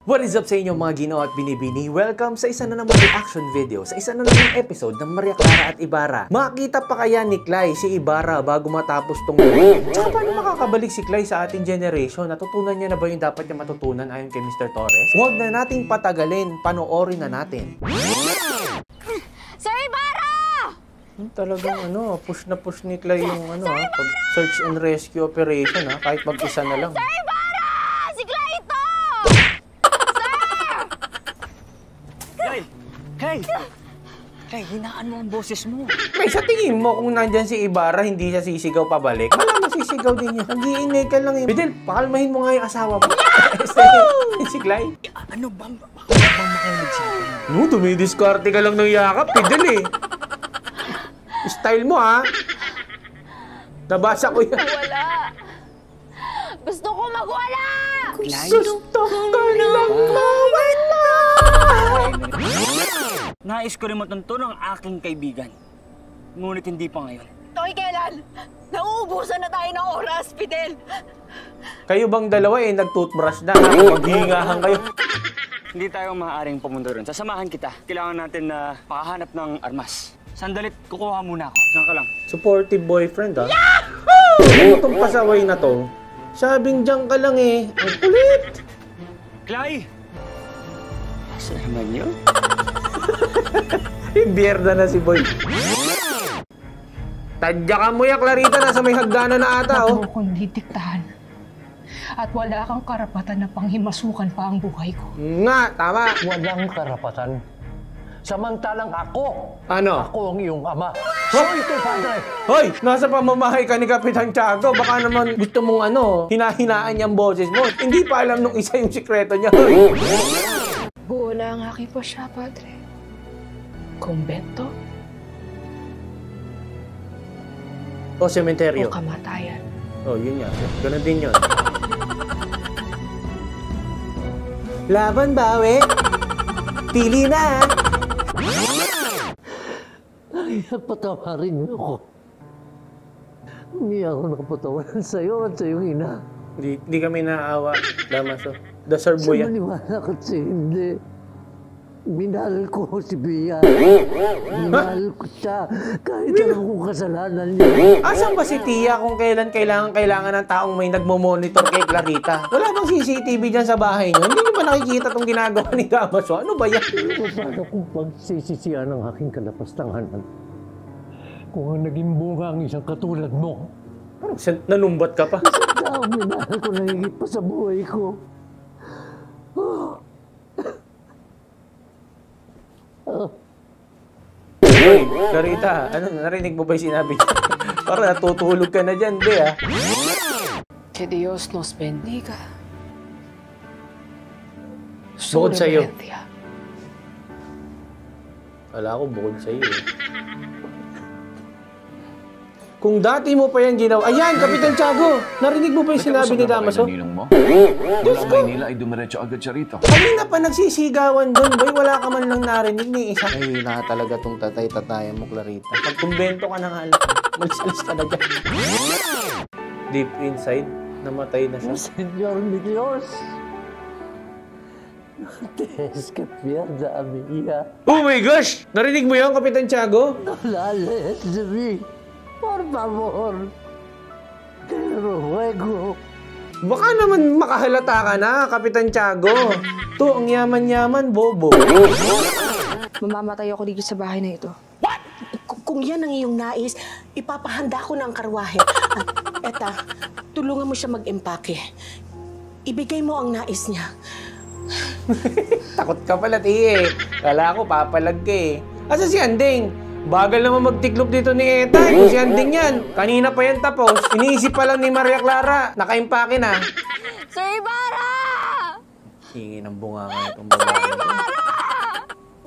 What is up sa inyo mga Ginoo at Binibini? Welcome sa isa na namang reaction video, sa isa na namang episode ng Maria Clara at Ibarra. Makita pa kaya ni Clay si Ibarra bago matapos tong movie? Tsaka paano makakabalik si Clay sa ating generation? Natutunan niya na ba yung dapat niya matutunan ayon kay Mr. Torres? Huwag na nating patagalin, panoorin na natin. Sir Ibarra! Talagang push na push ni Clay yung pag search and rescue operation kahit mag-isa na lang. Sir Ibarra! Si Clay ito! Clay, hinaan mo ang boses mo. May sa tingin mo kung nandyan si Ibarra, hindi siya sisigaw pabalik? Malamang sisigaw din niya. Nag-iingay ka lang eh. Bidel, pakalmahin mo nga yung asawa mo. Si Clay. Ano ba? Bakit ba makinig sa akin? Tumidiskarte ka lang ng yakap, Bidel eh. Style mo Nabasa ko yan. Wala. Gusto ko magwala! Clay? Gusto ka lang mawala. Nais ko rin matunto ng aking kaibigan. Ngunit hindi pa ngayon. Toy, kailan? Nauubusan na tayo ng oras, Fidel! Kayo bang dalawa nag-toothbrush na? Maghihingahan kayo. Hindi tayo maaaring pumunta ron. Sasamahan kita. Kailangan natin na pakahanap ng armas. Sandalit, kukuha muna ako. Saan ka lang? Supportive boyfriend Yahoo! Ano itong pasaway na to? Sabing dyan ka lang Ang kulit! Clay! Asa naman yun? Biyerda na si Boy. Tadya ka mo ya, Clarita. Nasa may hagdanan na ata, Huwag mo kong didiktahan. At wala kang karapatan na panghimasukan pa ang buhay ko. Nga, tama. Walang karapatan. Samantalang ako. Ano? Ako ang iyong ama. So ito, padre. Hoy! Nasa pamamahay ka ni Kapitan Tiago. Baka naman gusto mong hinahinaan niyang boses mo. Hindi pa alam nung isa yung sikreto niya. Hoy! Buo na ang aking pasya, padre. Kumbento O sementeryo. o kamatayan. Yun yan. Ganun din yun. Laban bawi. Pili na. Ay, patawarin mo ako. Hindi ako nakapatawaran sa'yo at sa iyong ina. Di kami naaawa, Damaso. Deserve mo Sa yan. maniwala kasi hindi. Minahal ko si Bia. Minahal ko siya kahit anong kasalanan niya. Asan ba si Tia kung kailan kailangan ng taong may nagmo-monitor kay Clarita? Wala bang CCTV dyan sa bahay niyo? Hindi niyo ba nakikita itong ginagawa ni Damaso? Ano ba yan? Paano kung pagsisisiyan ng aking kalapastanganan? Kung ang naging bunga ang isang katulad mo. Parang nanumbat ka pa. Sa minahal ko na higit pa sa buhay ko. Hoy, Clarita, narinig mo ba yung sinabi niya? Parang natutulog ka na dyan, Que Dios nos bendiga. Bukod sa'yo. Reverencia. Wala ko bukod sa'yo Kung dati mo pa yan ginawa... Ayan, Kapitan Tiago! Narinig mo ba yung sinabi ni Damaso? Diyos ko! Maynila ay dumiretso agad siya rito. Kanina pa nagsisigawan doon, boy. Wala ka man lang narinig ni isa. Ay, na talaga tong tatay-tatayan mo, Clarita. Magkumbento ka na nga lang. Magsalis ka na dyan. Deep inside, namatay na siya. Señor mi Dios. Tienes que pierda a mi hija. Oh my gosh! Narinig mo yun, Kapitan Tiago? No la alejes de mí. Por favor. Te lo ruego. Baka naman makahalata ka na, Kapitan Tiago. To, ang yaman-yaman, bobo. Mamamatay ako dito sa bahay na ito. Kung yan ang iyong nais, ipapahanda ko ng karwahe. Eta, tulungan mo siya mag-empake. Ibigay mo ang nais niya. Takot ka pala, tiye. Kala ko, papalag ka Asa si Anding? Bagal naman magtiklop dito ni Eta. Kung si Anding yan. Kanina pa yan tapos. Iniisip pa lang ni Maria Clara. Nakaimpake na. Sir Ibarra! Hingi ng bunga nga itong babae.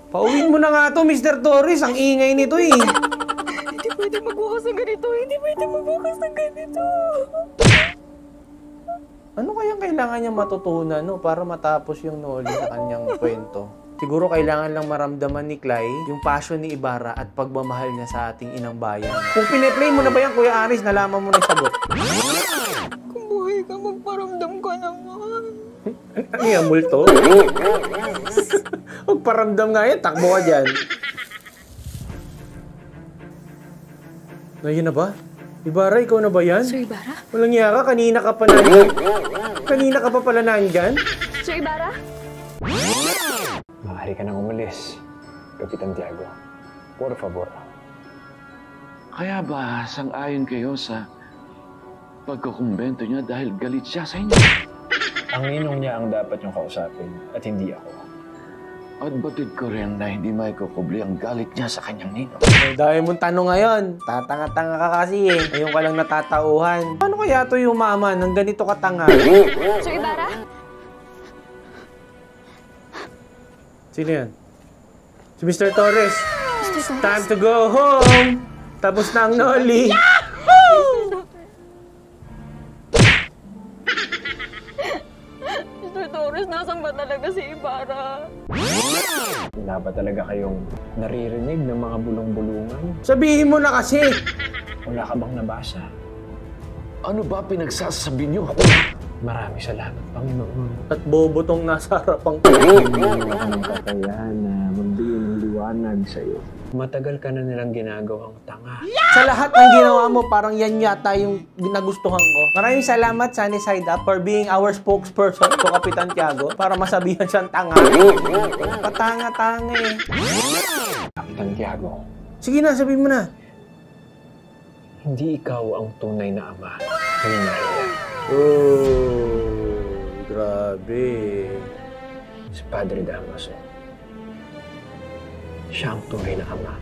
Pauwiin mo na nga to, Mr. Torres. Ang ingay nito Hindi pwede magbukas ng ganito. Hindi pwede magbukas ng ganito. Ano kayang kailangan niyang matutunan para matapos yung Noli sa kanyang kwento? Siguro kailangan lang maramdaman ni Clay yung passion ni Ibarra at pagmamahal niya sa ating inang bayan. Kung piniplay mo na ba yan, Kuya Aris, nalaman mo na yung sagot. Kung buhay ka, magparamdam ka naman. Ano yan, multo? Magparamdam nga yan, takbo ka dyan. Ayun na ba? Ibarra, ikaw na ba yan? Sir Ibarra? Walang iya ka, kanina ka pa nandyan. Kanina ka pa pala nandyan? Sir Ibarra? Maaari ka nang umalis, Kapitan Tiago. Por favor. Kaya ba sang-ayon kayo sa pagkukumbento niya dahil galit siya sa inyo? Ang ninong niya ang dapat niyong kausapin at hindi ako. At batid ko rin na hindi may kukubli ang galit niya sa kanyang ninong. Ay, dahil mong tanong ngayon. Tatanga-tanga ka kasi eh. Ngayon ka lang natatauhan. Paano kaya ito yung mama ng ganito katanga? Sir Ibarra? Sino yan? Si Mr. Torres. Mr. Torres? Time to go home. Tapos na ang Noli. Mr. Torres, nasan ba talaga si Ibarra? Wala ba talaga kayong naririnig ng mga bulong-bulungan? Sabihin mo na kasi. Wala ka bang nabasa? Ano ba pinagsasabi niyo? Marami salamat, Panginoon. At bobo tong nasa harapang Hindi mo ako ng kakayahan na magbigay ng liwanag sa'yo. Matagal ka na nilang ginagawang tanga. Sa lahat ng ginawa mo, parang yan yata yung nagustuhan ko. Maraming salamat, Sunny Side Up, for being our spokesperson ko, Kapitan Tiago, para masabihan siyang tanga. Patanga-tanga eh. Kapitan Tiago, Sige na, sabihin mo na. hindi ikaw ang tunay na ama. Hindi. Oh, grabe. Si Padre Damaso. Siya ang tunay na ama.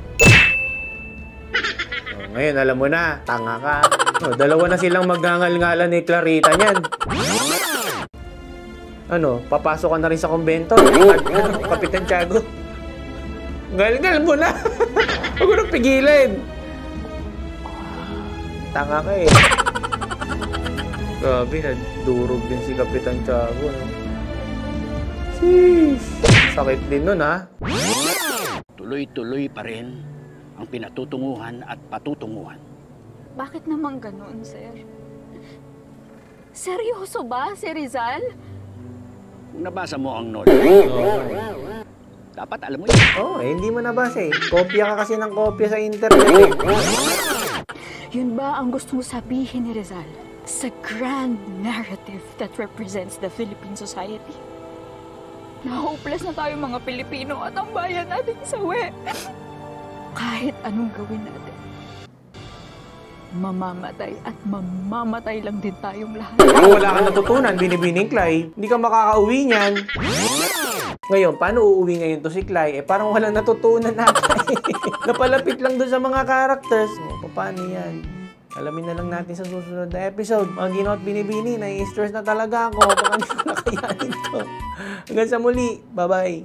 Oh, ngayon, alam mo na, tanga ka. Oh, dalawa na silang magngangal-ngalan ni Clarita niyan. Ano, papasok ka na rin sa kumbento? Ano, Kapitan Tiago? Galgal mo na. Huwag mo nang pigilin. Tanga ka eh. Grabe, nadurog din si Kapitan Tiago. No? Sheesh. Sakit din nun ha. Tuloy-tuloy pa rin ang pinatutunguhan at patutunguhan. Bakit naman ganoon, sir? Seryoso ba, si Rizal? Kung nabasa mo ang note, dapat alam mo yun. Oh, eh, hindi mo nabasa eh. Kopya ka kasi ng kopya sa internet eh. Yun ba ang gusto mo sabihin ni Rizal sa grand narrative that represents the Philippine society? Na hopeless na tayo mga Pilipino at ang bayan natin sawi. Kahit anong gawin natin, mamamatay at mamamatay lang din tayong lahat. Kung wala kang natutunan, binibining Clay, hindi ka makakauwi niyan. Ngayon, paano uuwi ngayon to si Clay? Eh, parang walang natutunan natin. Napalapit lang doon sa mga characters. O, paano yan? Alamin na lang natin sa susunod na episode. Mga Ginoo at Binibini, nai-stress na talaga ako. Baka hindi ko nakayanin to. Hanggang sa muli. Bye-bye.